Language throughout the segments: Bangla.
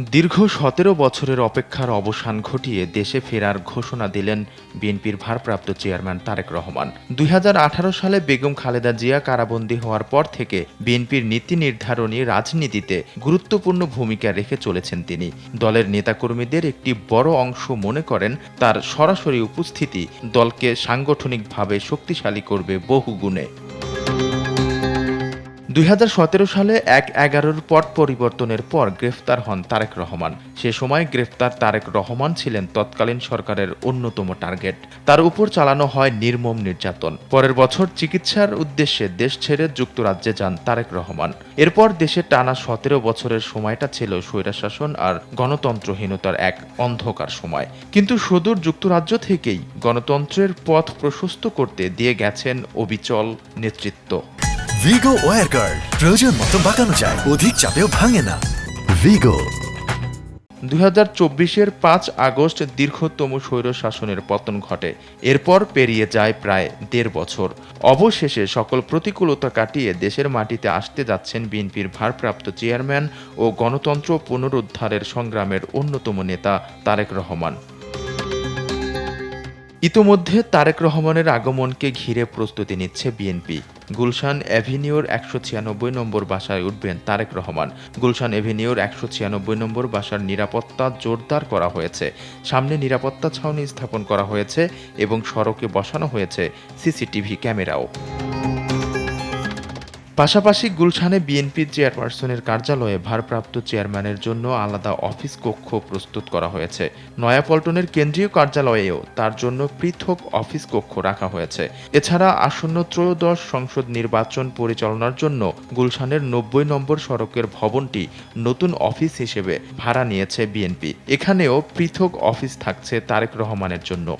দীর্ঘ ১৭ বছরের অপেক্ষার অবসান ঘটিয়ে দেশে ফেরার ঘোষণা দিলেন বিএনপির ভারপ্রাপ্ত চেয়ারম্যান তারেক রহমান। ২০১৮ সালে বেগম খালেদা জিয়া কারাবন্দী হওয়ার পর থেকে বিএনপির নীতি নির্ধারণী রাজনীতিতে গুরুত্বপূর্ণ ভূমিকা রেখে চলেছেন তিনি। দলের নেতাকর্মীদের একটি বড় অংশ মনে করেন তার সরাসরি উপস্থিতি দলকে সাংগঠনিকভাবে শক্তিশালী করবে বহুগুণে। ২০১৭ সালে ১/১১ পট পরিবর্তনের পর গ্রেফতার হন তারেক রহমান। সে সময় গ্রেফতার তারেক রহমান ছিলেন তৎকালীন সরকারের অন্যতম টার্গেট। তার উপর চালানো হয় নির্মম নির্যাতন। পরের বছর চিকিৎসার উদ্দেশ্যে দেশ ছেড়ে যুক্তরাজ্যে যান তারেক রহমান। এরপর দেশে টানা ১৭ বছরের সময়টা ছিল স্বৈরশাসন আর গণতন্ত্রহীনতার এক অন্ধকার সময়। কিন্তু সুদূর যুক্তরাজ্য থেকেই গণতন্ত্রের পথ প্রশস্ত করতে দিয়ে গেছেন অবিচল নেতৃত্ব। ভিগো ওয়্যার গার্ড প্রয়োজন মতো বাঁকানো যায়, অধিক চাপেও ভাঙে না। ভিগো। ২০২৪-এর ৫ আগস্ট দীর্ঘতম স্বৈরশাসনের পতন ঘটে। এরপর পেরিয়ে যায় প্রায় ১.৫ বছর। অবশেষে সকল প্রতিকূলতা কাটিয়ে দেশের মাটিতে আসতে যাচ্ছেন বিএনপির ভারপ্রাপ্ত চেয়ারম্যান ও গণতন্ত্র পুনরুদ্ধারের সংগ্রামের অন্যতম নেতা তারেক রহমান। ইতোমধ্যে তারেক রহমানের আগমনকে ঘিরে প্রস্তুতি নিচ্ছে বিএনপি। গুলশান অ্যাভিনিউর ১৯৬ নম্বর বাসায় উঠবেন তারেক রহমান। গুলশান অ্যাভিনিউর ১৯৬ নম্বর বাসার নিরাপত্তা জোরদার করা হয়েছে। সামনে নিরাপত্তা ছাউনি স্থাপন করা হয়েছে এবং সড়কে বসানো হয়েছে সিসিটিভি ক্যামেরাও। পাশাপাশি গুলশানে বিএনপি চেয়ারপারসনের কার্যালয়ে ভারপ্রাপ্ত চেয়ারম্যানের জন্য আলাদা অফিস কক্ষ প্রস্তুত করা হয়েছে। নয়াপল্টনের কেন্দ্রীয় কার্যালয়েও তার জন্য পৃথক অফিস কক্ষ রাখা হয়েছে। এছাড়া আসন্ন ত্রয়োদশ সংসদ নির্বাচন পরিচালনার জন্য গুলশানের ৯০ নম্বর সড়কের ভবনটি নতুন অফিস হিসেবে ভাড়া নিয়েছে বিএনপি। এখানেও পৃথক অফিস থাকছে তারেক রহমানের জন্য।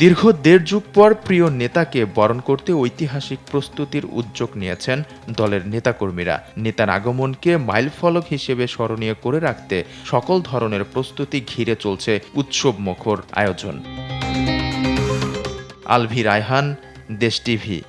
দীর্ঘ ১.৫ যুগ পর প্রিয় নেতাকে বরণ করতে ঐতিহাসিক প্রস্তুতির উদ্যোগ নিয়েছেন দলের নেতাকর্মীরা। নেতার আগমনকে মাইলফলক হিসেবে স্মরণীয় করে রাখতে সকল ধরনের প্রস্তুতি ঘিরে চলছে উৎসবমুখর আয়োজন। আলভী রায়হান, দেশ টিভি।